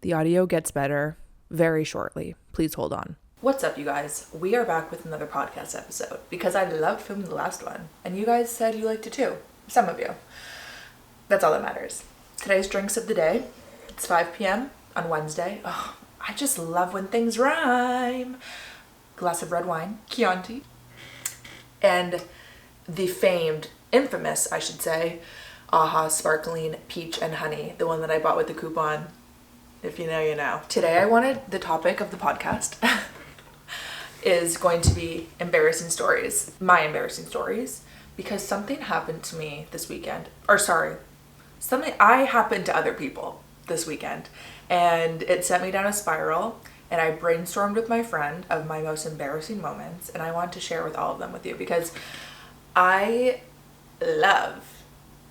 The audio gets better very shortly. Please hold on. What's up, you guys? We are back with another podcast episode because I loved filming the last one and you guys said you liked it too. Some of you. That's all that matters. Today's drinks of the day. It's 5 p.m. on Wednesday. Oh, I just love when things rhyme. Glass of red wine, Chianti, and the famed, infamous, I should say, Aha Sparkling Peach and Honey, the one that I bought with the coupon. If you know, you know. Today I wanted, the topic of the podcast is going to be embarrassing stories, my embarrassing stories, because something happened to me this weekend, something I happened to other people this weekend, and it sent me down a spiral, and I brainstormed with my friend of my most embarrassing moments, and I want to share with all of them with you because I love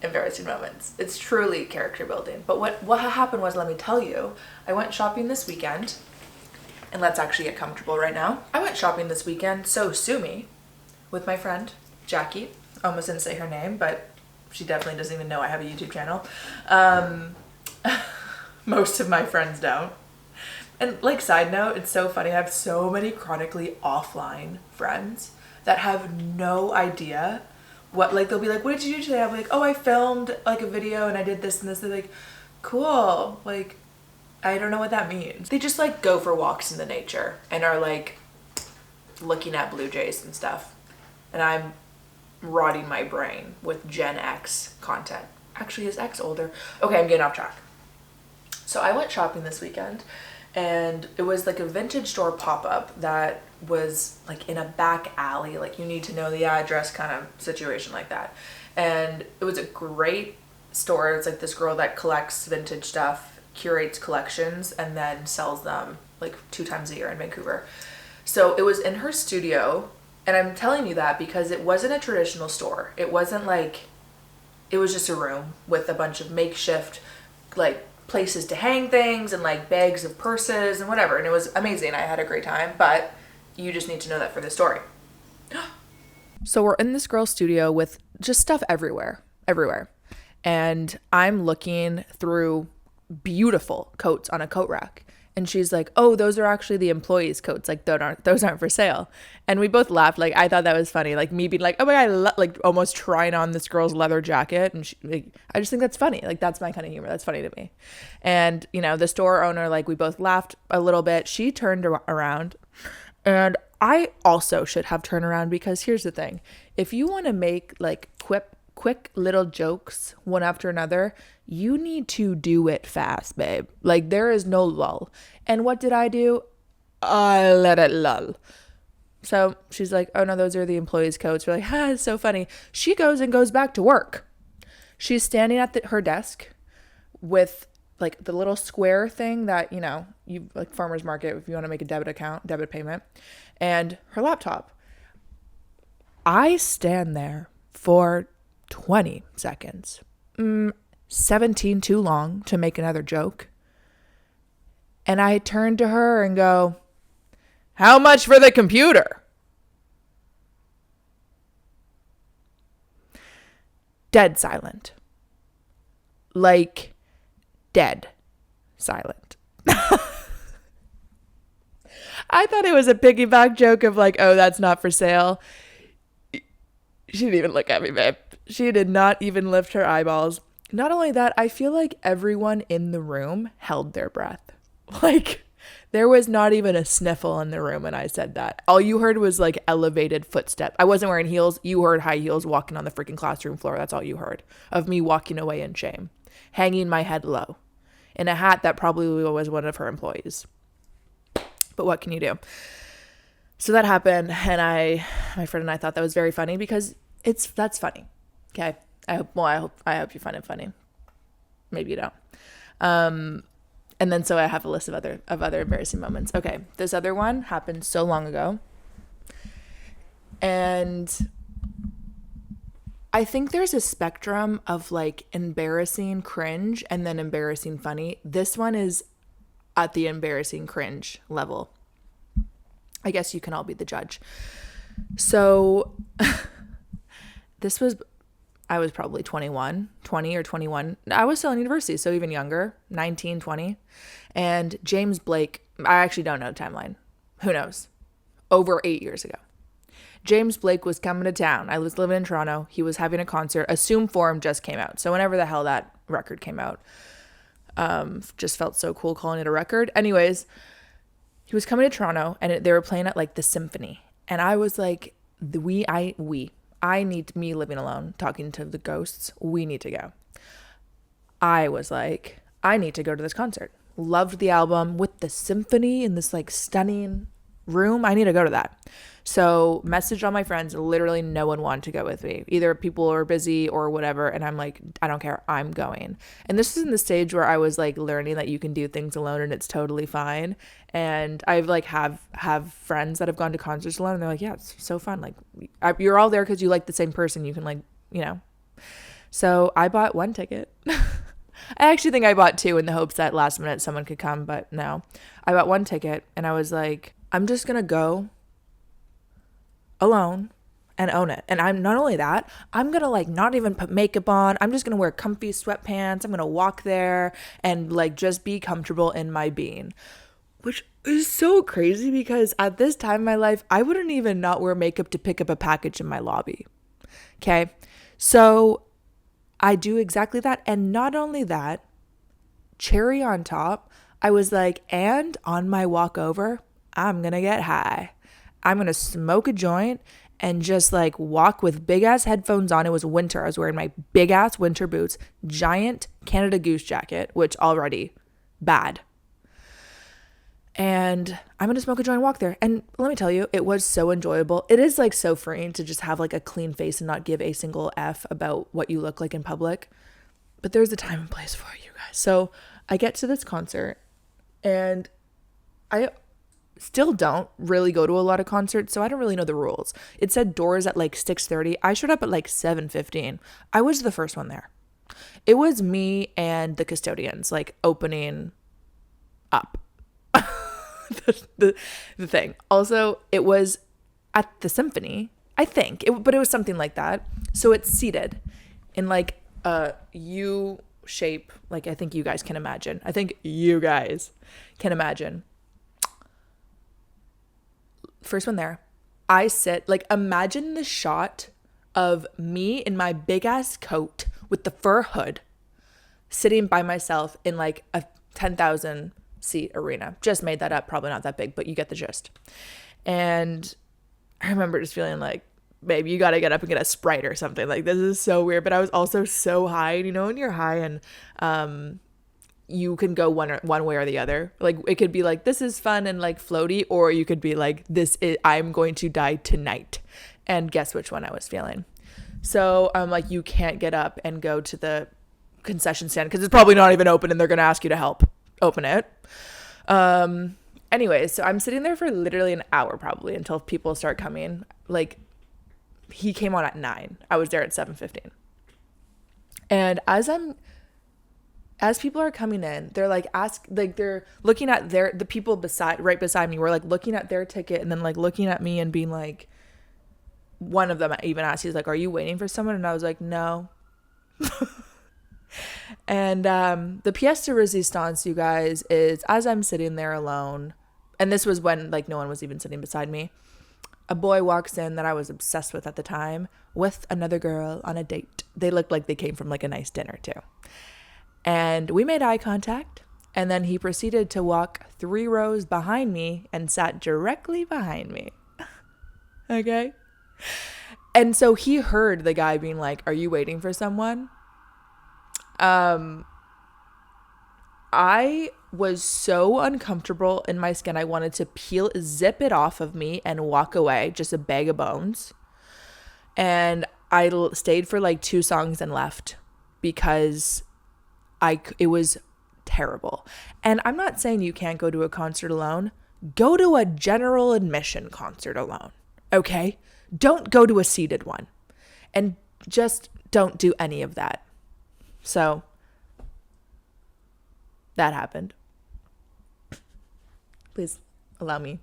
embarrassing moments. It's truly character building. But what happened was, let me tell you, I went shopping this weekend, and let's actually get comfortable right now. I went shopping this weekend, so sue me, with my friend Jackie. I almost didn't say her name, but she definitely doesn't even know I have a YouTube channel. Most of my friends don't. And like, side note, it's so funny, I have so many chronically offline friends that have no idea what, like, they'll be like, what did you do today? I'm like, oh, I filmed like a video and I did this and this. They're like, cool. Like, I don't know what that means. They just like go for walks in the nature and are like looking at blue jays and stuff. And I'm rotting my brain with Gen X content. Actually, is X older? Okay, I'm getting off track. So I went shopping this weekend and it was like a vintage store pop-up that was like in a back alley, like you need to know the address kind of situation like that. And it was a great store. It's like this girl that collects vintage stuff, curates collections, and then sells them like 2 times a year in Vancouver. So it was in her studio, and I'm telling you that because it wasn't a traditional store. It wasn't like, it was just a room with a bunch of makeshift like places to hang things and like bags of purses and whatever, and it was amazing. I had a great time, but you just need to know that for the story. So we're in this girl's studio with just stuff everywhere. And I'm looking through beautiful coats on a coat rack. And she's like, oh, those are actually the employees' coats. Like, those aren't for sale. And we both laughed. Like, I thought that was funny. Like, me being like, oh my God, like almost trying on this girl's leather jacket. And she, like, I just think that's funny. Like, that's my kind of humor. That's funny to me. And, you know, the store owner, like, we both laughed a little bit. She turned around. And I also should have turned around because here's the thing. If you want to make like quick little jokes one after another, you need to do it fast, babe. Like, there is no lull. And what did I do? I let it lull. So she's like, oh no, those are the employees' coats. We're like, it's so funny. She goes back to work. She's standing at her desk with like the little square thing that, you know, you like farmer's market if you want to make a debit payment, and her laptop. I stand there for 20 seconds. 17 too long to make another joke. And I turn to her and go, how much for the computer? Dead silent. Like, dead silent. I thought it was a piggyback joke of like, oh, that's not for sale. She didn't even look at me, babe. She did not even lift her eyeballs. Not only that, I feel like everyone in the room held their breath. Like, there was not even a sniffle in the room when I said that. All you heard was like elevated footstep. I wasn't wearing heels. You heard high heels walking on the freaking classroom floor. That's all you heard of me walking away in shame, hanging my head low in a hat that probably was one of her employees. But what can you do? So that happened, and my friend and I thought that was very funny because that's funny. Okay. I hope you find it funny. Maybe you don't. And then so I have a list of other embarrassing moments. Okay, this other one happened so long ago. And I think there's a spectrum of like embarrassing cringe and then embarrassing funny. This one is at the embarrassing cringe level. I guess you can all be the judge. So this was I was probably 20 or 21. I was still in university, so even younger, 19, 20. And James Blake, I actually don't know the timeline. Who knows? Over 8 years ago. James Blake was coming to town. I was living in Toronto. He was having a concert. Assume Forum just came out. So whenever the hell that record came out, just felt so cool calling it a record. Anyways, he was coming to Toronto and they were playing at like the Symphony. And I was like, I need me living alone, talking to the ghosts. We need to go. I was like, I need to go to this concert. Loved the album with the symphony in this like stunning room. I need to go to that. So messaged all my friends. Literally no one wanted to go with me. Either people are busy or whatever. And I'm like, I don't care. I'm going. And this is in the stage where I was like learning that you can do things alone and it's totally fine. And I've like have friends that have gone to concerts alone and they're like, yeah, it's so fun. Like you're all there because you like the same person. You can like, you know. So I bought one ticket. I actually think I bought two in the hopes that last minute someone could come, but no. I bought one ticket and I was like, I'm just going to go alone and own it. And I'm not only that, I'm going to like not even put makeup on. I'm just going to wear comfy sweatpants. I'm going to walk there and like just be comfortable in my being, which is so crazy because at this time in my life, I wouldn't even not wear makeup to pick up a package in my lobby. Okay. So I do exactly that. And not only that, cherry on top, I was like, and on my walk over, I'm going to get high. I'm going to smoke a joint and just like walk with big ass headphones on. It was winter. I was wearing my big ass winter boots, giant Canada Goose jacket, which already bad. And I'm going to smoke a joint and walk there. And let me tell you, it was so enjoyable. It is like so freeing to just have like a clean face and not give a single F about what you look like in public. But there's a time and place for it, you guys. So I get to this concert and I still don't really go to a lot of concerts, so I don't really know the rules. It said doors at like 6:30. I showed up at like 7:15. I was the first one there. It was me and the custodians like opening up the thing. Also, it was at the Symphony, I think, but it was something like that. So it's seated in like a U shape, like I think you guys can imagine. First one there. I sit, like imagine the shot of me in my big ass coat with the fur hood sitting by myself in like a 10,000 seat arena. Just made that up. Probably not that big, but you get the gist. And I remember just feeling like, babe, you got to get up and get a Sprite or something. Like this is so weird. But I was also so high, you know, when you're high and, you can go one way or the other. Like it could be like, this is fun and like floaty, or you could be like, I'm going to die tonight. And guess which one I was feeling. So I'm like, you can't get up and go to the concession stand because it's probably not even open and they're going to ask you to help open it. Anyways, so I'm sitting there for literally an hour probably until people start coming. Like he came on at 9. I was there at 7:15. And as people are coming in, they're like they're looking at the people right beside me were like looking at their ticket and then like looking at me and being like, one of them even asked, he's like, are you waiting for someone? And I was like, no. And the pièce de résistance, you guys, is as I'm sitting there alone, and this was when like no one was even sitting beside me, a boy walks in that I was obsessed with at the time with another girl on a date. They looked like they came from like a nice dinner too. And we made eye contact, and then he proceeded to walk 3 rows behind me and sat directly behind me. Okay? And so he heard the guy being like, are you waiting for someone? I was so uncomfortable in my skin. I wanted to zip it off of me and walk away, just a bag of bones. And I stayed for like 2 songs and left because it was terrible. And I'm not saying you can't go to a concert alone. Go to a general admission concert alone. Okay? Don't go to a seated one. And just don't do any of that. So that happened. Please allow me.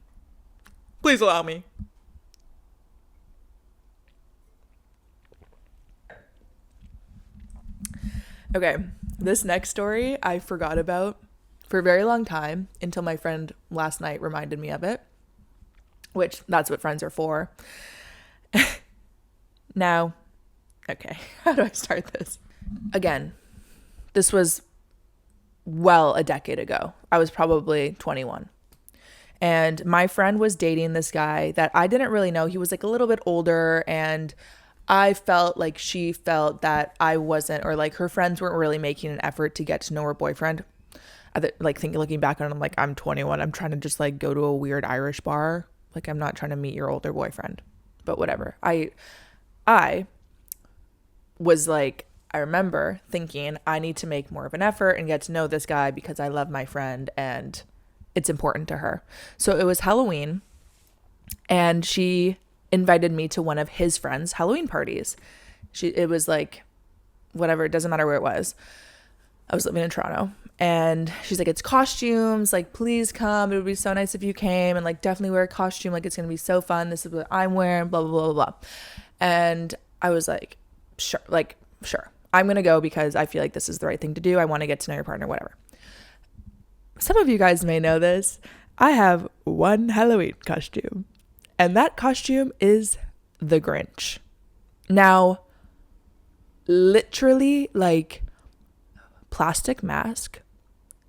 Please allow me. Okay, this next story I forgot about for a very long time until my friend last night reminded me of it, which that's what friends are for. Now, okay, how do I start this? Again, this was well a decade ago. I was probably 21. And my friend was dating this guy that I didn't really know. He was like a little bit older, and I felt like she felt that I wasn't, or like her friends weren't really making an effort to get to know her boyfriend. Looking back on it, I'm like, I'm 21. I'm trying to just like go to a weird Irish bar. Like, I'm not trying to meet your older boyfriend, but whatever. I was like, I remember thinking I need to make more of an effort and get to know this guy because I love my friend and it's important to her. So it was Halloween, and she invited me to one of his friends' Halloween parties. It was like, whatever, it doesn't matter where it was. I was living in Toronto, and she's like, it's costumes, like, please come. It would be so nice if you came, and like, definitely wear a costume. Like, it's going to be so fun. This is what I'm wearing, blah, blah, blah, blah, blah. And I was like, sure. I'm going to go because I feel like this is the right thing to do. I want to get to know your partner, whatever. Some of you guys may know this. I have one Halloween costume, and that costume is the Grinch. Now, literally, like, plastic mask,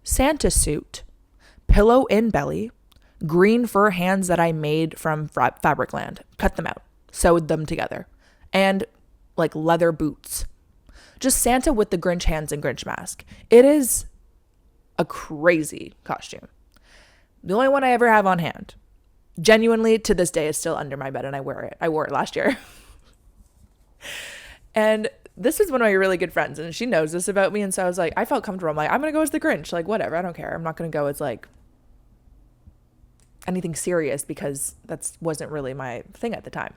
Santa suit, pillow in belly, green fur hands that I made from Fabricland, cut them out, sewed them together, and like leather boots. Just Santa with the Grinch hands and Grinch mask. It is a crazy costume. The only one I ever have on hand. Genuinely, to this day, is still under my bed, and I wear it. I wore it last year. And this is one of my really good friends, and she knows this about me. And so I was like, I felt comfortable. I'm like, I'm going to go as the Grinch. Like, whatever. I don't care. I'm not going to go as like anything serious because that wasn't really my thing at the time.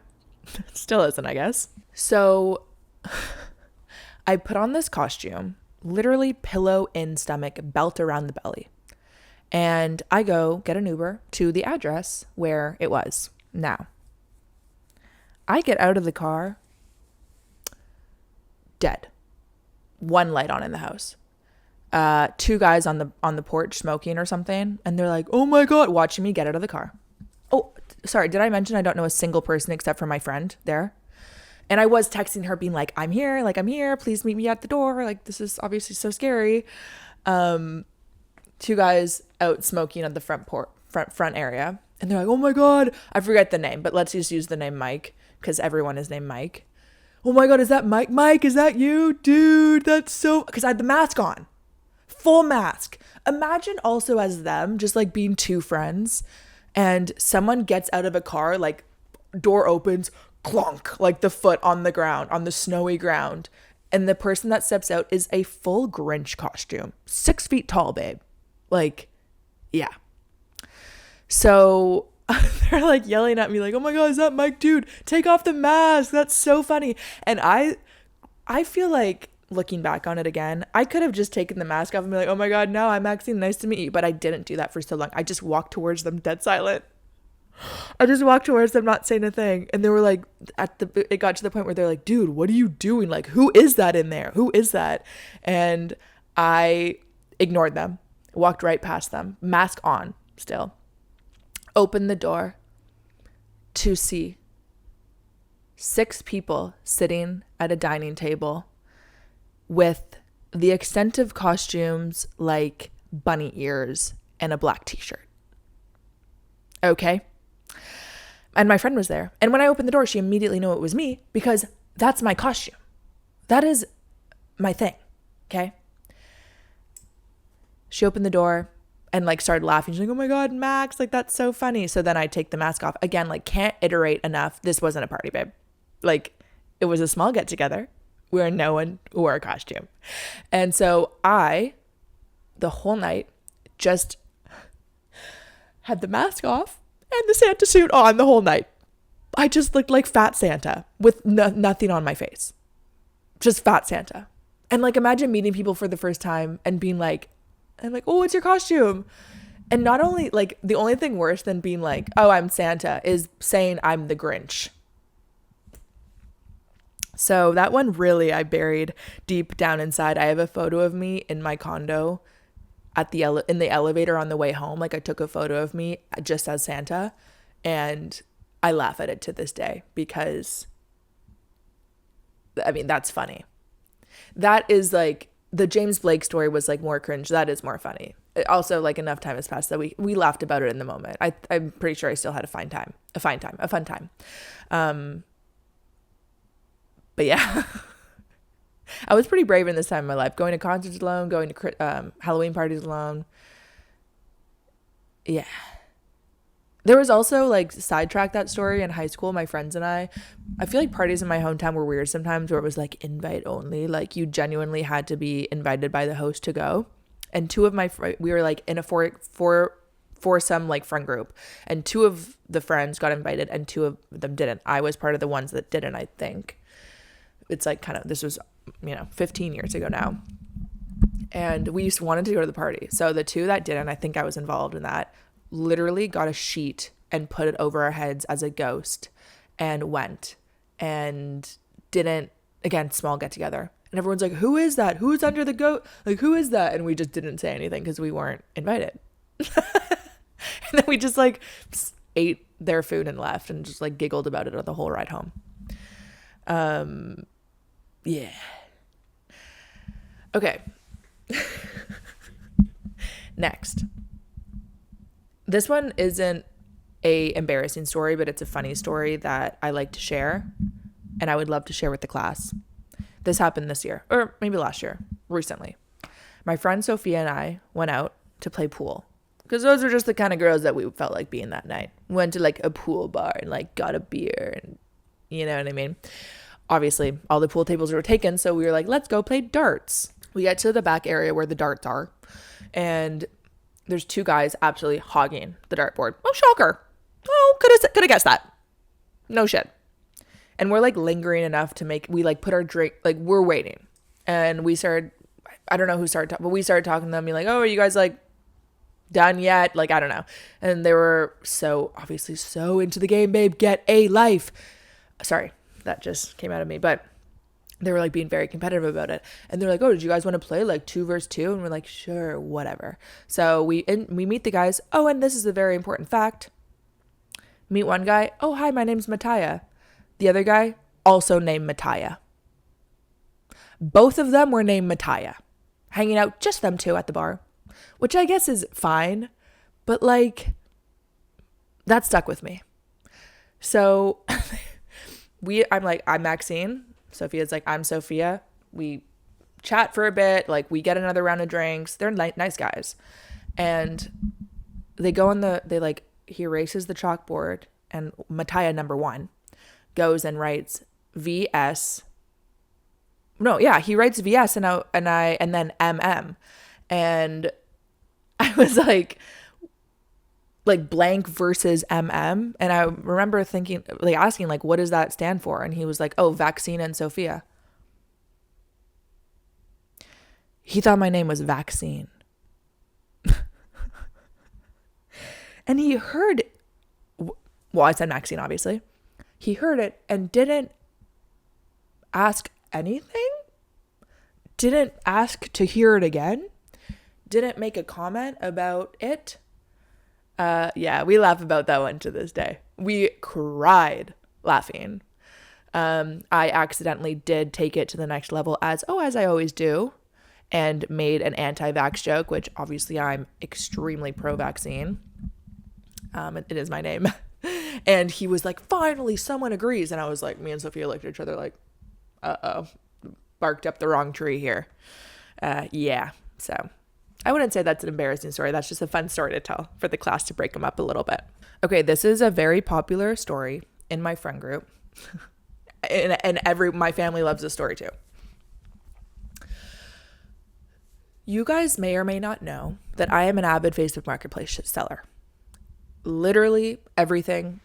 Still isn't, I guess. So I put on this costume, literally pillow in stomach, belt around the belly. And I go get an Uber to the address where it was. Now, I get out of the car, dead. One light on in the house. Two guys on the porch smoking or something, and they're like, "Oh my God," watching me get out of the car. Oh, sorry, did I mention I don't know a single person except for my friend there? And I was texting her being like, I'm here, please meet me at the door. Like, this is obviously so scary. Two guys out smoking at the front area. And they're like, oh my God, I forget the name, but let's just use the name Mike because everyone is named Mike. Oh my God, is that Mike? Mike, is that you? Dude, that's so, because I had the mask on, full mask. Imagine also as them, just like being two friends, and someone gets out of a car, like door opens, clonk, like the foot on the ground, on the snowy ground. And the person that steps out is a full Grinch costume, 6 feet tall, babe. Like, yeah. So they're like yelling at me like, oh my God, is that Mike? Dude, take off the mask. That's so funny. And I feel like looking back on it again, I could have just taken the mask off and be like, oh my God, no, I'm Maxine. Nice to meet you. But I didn't do that for so long. I just walked towards them dead silent. I just walked towards them, not saying a thing. And they were like, it got to the point where they're like, dude, what are you doing? Like, who is that in there? Who is that? And I ignored them, walked right past them, mask on still, opened the door to see 6 people sitting at a dining table with the extent of costumes like bunny ears and a black t-shirt. Okay. And my friend was there. And when I opened the door, she immediately knew it was me because that's my costume. That is my thing. Okay. She opened the door and like started laughing. She's like, oh my God, Max, like that's so funny. So then I take the mask off. Again, like can't iterate enough. This wasn't a party, babe. Like it was a small get together where no one wore a costume. And so I, the whole night, just had the mask off and the Santa suit on the whole night. I just looked like fat Santa with nothing on my face. Just fat Santa. And like imagine meeting people for the first time and being like, I'm like, oh, what's your costume? And not only like the only thing worse than being like, oh, I'm Santa is saying I'm the Grinch. So that one really I buried deep down inside. I have a photo of me in my condo at the in the elevator on the way home. Like I took a photo of me just as Santa, and I laugh at it to this day because I mean that's funny. That is like the James Blake story was like more cringe. That is more funny. Also, like enough time has passed that we laughed about it in the moment. I'm pretty sure I still had a fun time. But yeah, I was pretty brave in this time of my life, going to concerts alone, going to Halloween parties alone. Yeah. There was also like sidetrack that story in high school. My friends and I feel like parties in my hometown were weird sometimes where it was like invite only. Like you genuinely had to be invited by the host to go. And two of we were like in a foursome like friend group, and two of the friends got invited and two of them didn't. I was part of the ones that didn't, I think. It's like this was, 15 years ago now. And we wanted to go to the party. So the two that didn't, I think I was involved in that, literally got a sheet and put it over our heads as a ghost and went and didn't, again, small get together. And everyone's like, who is that? Who's under the goat? Like, who is that? And we just didn't say anything because we weren't invited. And then we just like ate their food and left and just like giggled about it the whole ride home. Yeah. Okay. Next. This one isn't a embarrassing story, but it's a funny story that I like to share and I would love to share with the class. This happened this year, or maybe last year, recently. My friend Sophia and I went out to play pool because those are just the kind of girls that we felt like being that night. Went to like a pool bar and like got a beer and you know what I mean? Obviously, all the pool tables were taken, so we were like, let's go play darts. We get to the back area where the darts are, and there's two guys absolutely hogging the dartboard. Oh, shocker. Oh, could have guessed that. No shit. And we're like lingering enough to we like put our drink, like we're waiting. And we started, I don't know who started talking, but we started talking to them, being like, oh, are you guys like done yet? Like, I don't know. And they were obviously so into the game, babe, get a life. Sorry, that just came out of me. But they were like being very competitive about it. And they're like, oh, did you guys want to play like 2 versus 2? And we're like, sure, whatever. So we meet the guys. Oh, and this is a very important fact. Meet one guy. Oh, hi, my name's Mattia. The other guy, also named Mattia. Both of them were named Mattia. Hanging out, just them two at the bar. Which I guess is fine. But like, that stuck with me. So I'm like, I'm Maxine. Sophia's like, I'm Sophia. We chat for a bit. Like, we get another round of drinks. They're nice guys. And they go he erases the chalkboard, and Mattia number 1 goes and writes VS. No, yeah, he writes VS and then MM. And I was like blank versus MM. And I remember thinking, like asking, like, what does that stand for? And he was like, oh, Vaccine and Sophia. He thought my name was Vaccine. And he heard, well, I said Maxine, obviously. He heard it and didn't ask anything. Didn't ask to hear it again. Didn't make a comment about it. Yeah, we laugh about that one to this day. We cried laughing. I accidentally did take it to the next level as I always do, and made an anti-vax joke, which obviously I'm extremely pro-vaccine. It is my name. And he was like, finally, someone agrees. And I was like, me and Sophia looked at each other like, uh-oh, barked up the wrong tree here. Yeah, so I wouldn't say that's an embarrassing story. That's just a fun story to tell for the class to break them up a little bit. Okay, this is a very popular story in my friend group. and my family loves this story too. You guys may or may not know that I am an avid Facebook Marketplace seller. Literally everything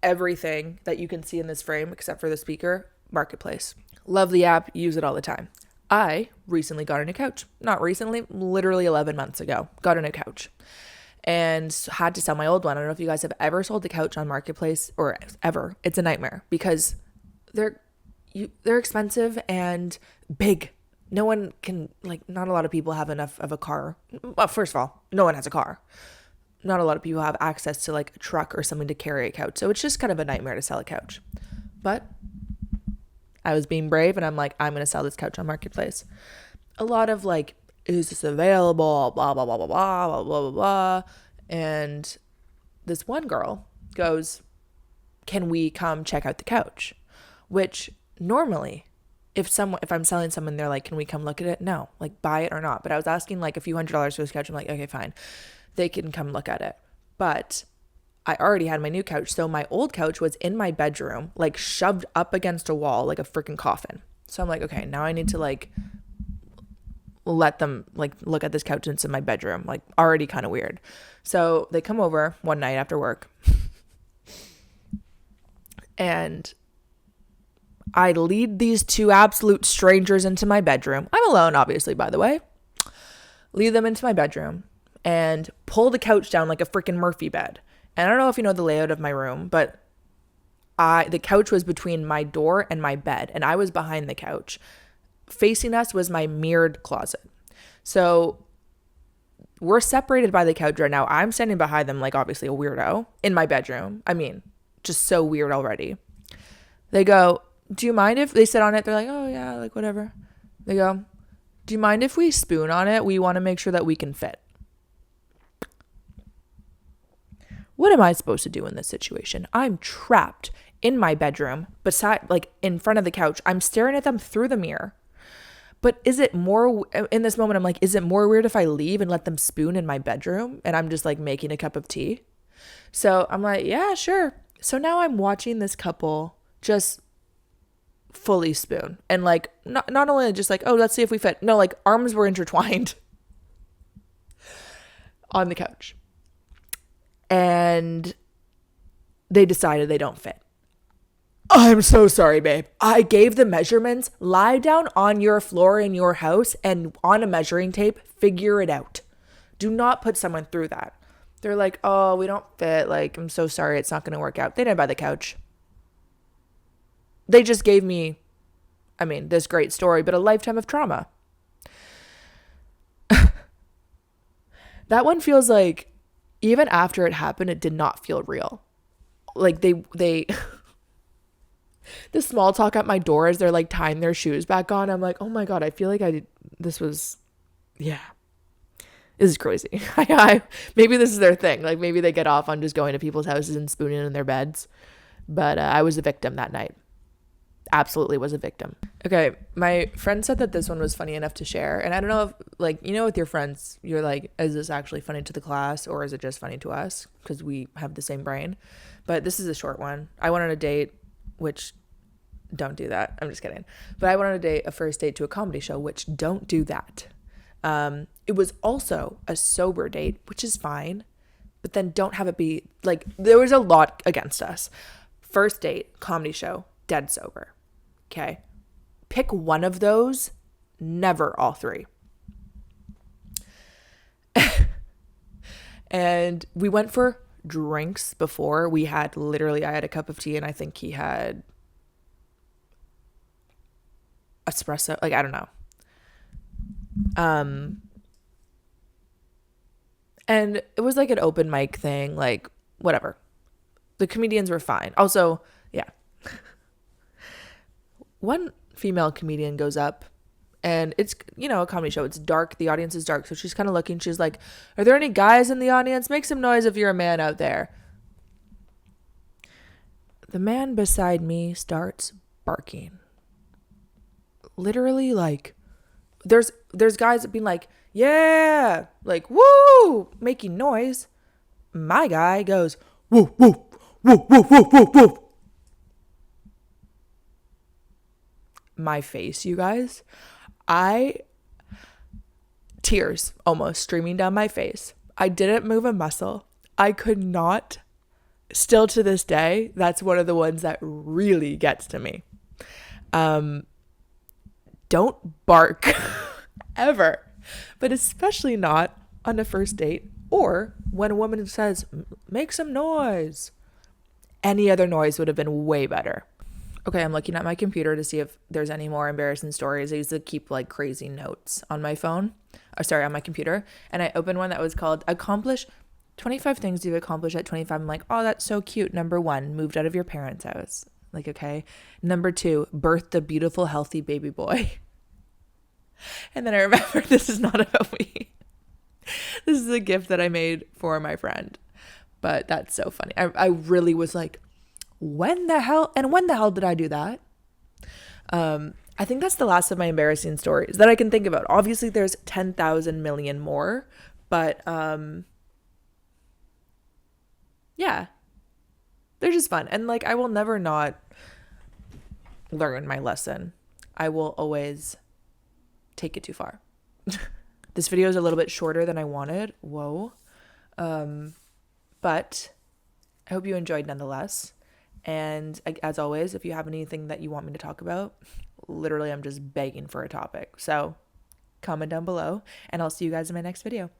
that you can see in this frame, except for the speaker, Marketplace. Love the app, use it all the time. I recently got a new couch. Not recently, literally 11 months ago, got a new couch and had to sell my old one. I don't know if you guys have ever sold a couch on Marketplace or ever. It's a nightmare because they're expensive and big. No one can, like, not a lot of people have enough of a car. Well, first of all, no one has a car. Not a lot of people have access to like a truck or something to carry a couch. So it's just kind of a nightmare to sell a couch. But I was being brave and I'm like, I'm going to sell this couch on Marketplace. A lot of like, is this available? Blah, blah, blah, blah, blah, blah, blah, blah, blah. And this one girl goes, can we come check out the couch? Which normally, if I'm selling someone, they're like, can we come look at it? No, like buy it or not. But I was asking like a few $100s for this couch. I'm like, okay, fine. They can come look at it. But I already had my new couch. So my old couch was in my bedroom, like shoved up against a wall, like a freaking coffin. So I'm like, okay, now I need to like let them like look at this couch that's in my bedroom, like already kind of weird. So they come over one night after work and I lead these two absolute strangers into my bedroom. I'm alone, obviously, by the way. Lead them into my bedroom and pull the couch down like a freaking Murphy bed. And I don't know if you know the layout of my room, but the couch was between my door and my bed, and I was behind the couch. Facing us was my mirrored closet. So we're separated by the couch right now. I'm standing behind them like obviously a weirdo in my bedroom. I mean, just so weird already. They go, do you mind if they sit on it? They're like, oh yeah, like whatever. They go, do you mind if we spoon on it? We want to make sure that we can fit. What am I supposed to do in this situation? I'm trapped in my bedroom, beside, like in front of the couch. I'm staring at them through the mirror. But is it more, in this moment, I'm like, is it more weird if I leave and let them spoon in my bedroom and I'm just like making a cup of tea? So I'm like, yeah, sure. So now I'm watching this couple just fully spoon. And like, not only just like, oh, let's see if we fit. No, like arms were intertwined on the couch. And they decided they don't fit. I'm so sorry, babe. I gave the measurements. Lie down on your floor in your house and on a measuring tape, figure it out. Do not put someone through that. They're like, oh, we don't fit. Like, I'm so sorry. It's not going to work out. They didn't buy the couch. They just gave me, I mean, this great story, but a lifetime of trauma. That one feels like, even after it happened, it did not feel real. Like they the small talk at my door as they're like tying their shoes back on. I'm like, oh my God, I feel like this is crazy. Maybe this is their thing. Like maybe they get off on just going to people's houses and spooning in their beds. But I was a victim that night. Absolutely was a victim. Okay, my friend said that this one was funny enough to share. And I don't know if, like, you know, with your friends, you're like, is this actually funny to the class or is it just funny to us? Because we have the same brain. But this is a short one. I went on a date, which don't do that. I'm just kidding. But I went on a first date to a comedy show, which don't do that. It was also a sober date, which is fine. But then don't have it be, like, there was a lot against us. First date, comedy show, dead sober. Okay. Pick one of those, never all three. And we went for drinks before. I had a cup of tea and I think he had espresso. Like, I don't know. And it was like an open mic thing, like whatever. The comedians were fine. Also, yeah. One female comedian goes up and it's, you know, a comedy show. It's dark. The audience is dark. So she's kind of looking. She's like, are there any guys in the audience? Make some noise if you're a man out there. The man beside me starts barking. Literally, like, there's guys being like, yeah, like, woo, making noise. My guy goes, woo, woo, woo, woo, woo, woo, woo. My face, you guys, tears almost streaming down my face. I didn't move a muscle. I could not. Still to this day, that's one of the ones that really gets to me. Don't bark ever, but especially not on a first date or when a woman says, make some noise. Any other noise would have been way better. Okay, I'm looking at my computer to see if there's any more embarrassing stories. I used to keep like crazy notes on my phone, or sorry, on my computer. And I opened one that was called Accomplish 25 Things You've Accomplished at 25. I'm like, oh, that's so cute. Number 1, moved out of your parents' house. Like, okay. Number 2, birthed a beautiful, healthy baby boy. And then I remembered this is not about me. This is a gift that I made for my friend. But that's so funny. I really was like, when the hell did I do that? I think that's the last of my embarrassing stories that I can think about. Obviously there's 10,000 million more, but yeah, they're just fun. And like, I will never not learn my lesson. I will always take it too far. This video is a little bit shorter than I wanted. Whoa. But I hope you enjoyed nonetheless. And as always, if you have anything that you want me to talk about, literally I'm just begging for a topic. So comment down below and I'll see you guys in my next video.